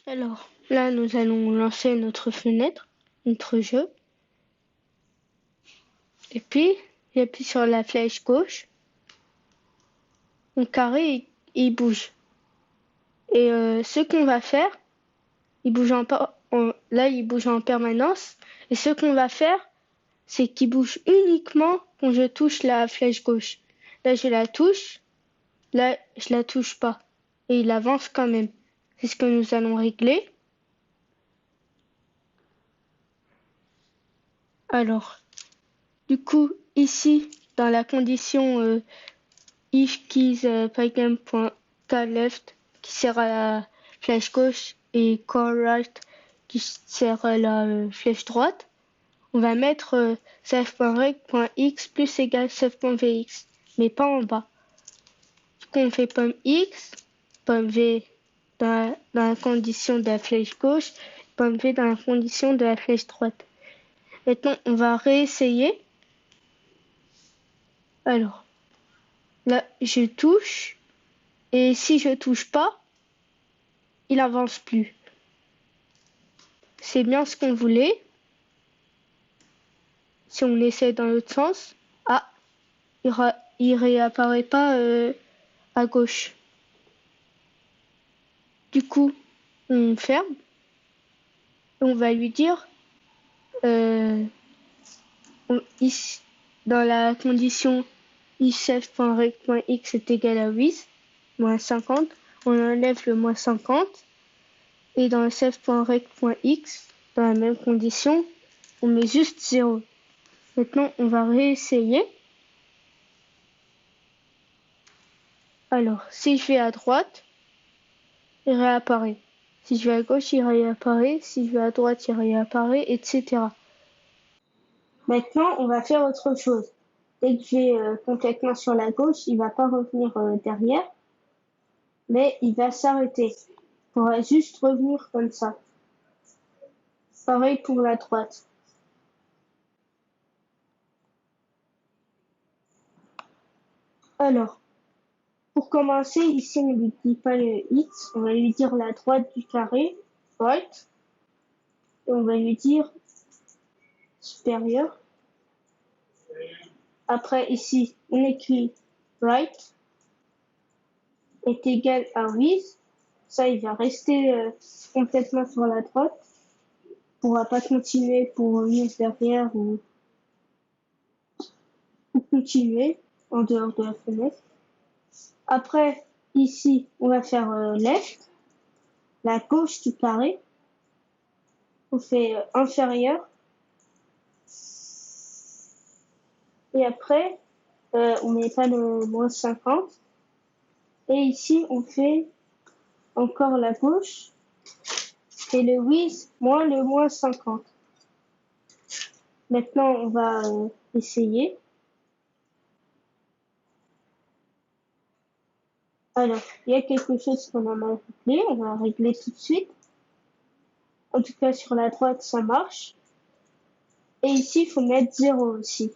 Alors, là, nous allons lancer notre fenêtre, notre jeu. Et puis, j'appuie sur la flèche gauche. Mon carré, il bouge. Et ce qu'on va faire, il bouge là, il bouge en permanence. Et ce qu'on va faire, c'est qu'il bouge uniquement quand je touche la flèche gauche. Là, je la touche. Là, je la touche pas. Et il avance quand même. C'est ce que nous allons régler. Alors, du coup, ici, dans la condition if keys pygame.cleft qui sert à la flèche gauche et callWrite qui sert à la flèche droite, on va mettre self.reg.x plus égale self.vx, mais pas en bas. Du coup, on fait pomme x, pomme v dans la condition de la flèche gauche, pomme v dans la condition de la flèche droite. Maintenant, on va réessayer. Alors, là, je touche. Et si je touche pas, il avance plus. C'est bien ce qu'on voulait. Si on essaie dans l'autre sens, il réapparaît pas à gauche. Du coup, on ferme. Et on va lui dire dans la condition isf.reg.x est égal à 8, moins 50, on enlève le moins 50. Et dans self.reg.x, dans la même condition, on met juste 0. Maintenant, on va réessayer. Alors, si je vais à droite, il réapparaît. Si je vais à gauche, il réapparaît. Si je vais à droite, il réapparaît, etc. Maintenant, on va faire autre chose. Dès que j'ai complètement sur la gauche, il va pas revenir derrière, mais il va s'arrêter. Il pourra juste revenir comme ça. Pareil pour la droite. Alors, pour commencer, ici on ne lui dit pas le X, on va lui dire la droite du carré, right, et on va lui dire supérieur. Après ici, on écrit right est égal à 8, ça il va rester complètement sur la droite, il pourra pas continuer pour revenir derrière ou continuer en dehors de la fenêtre. Après, ici, on va faire left, la gauche du carré. On fait inférieur. Et après, on met pas le moins 50. Et ici, on fait encore la gauche. Et le with moins le moins 50. Maintenant, on va essayer. Alors, il y a quelque chose qu'on a mal réglé. On va régler tout de suite. En tout cas, sur la droite, ça marche. Et ici, il faut mettre 0 aussi.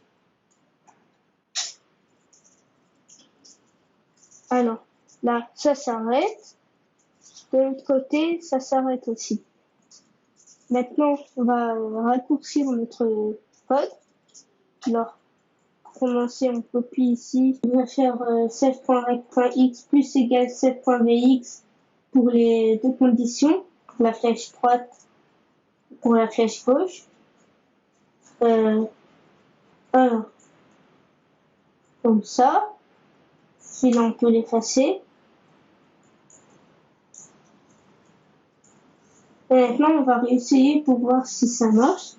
Alors, là, ça s'arrête. De l'autre côté, ça s'arrête aussi. Maintenant, on va raccourcir notre code. Alors, pour commencer, on copie ici. On va faire self.rect.x plus égale self.vx pour les deux conditions, pour la flèche droite, pour la flèche gauche. Alors, comme ça. Celui-là, on peut l'effacer. Et maintenant, on va réessayer pour voir si ça marche.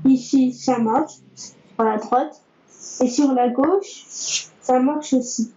Ici, ça marche, sur la droite. Et sur la gauche, ça marche aussi.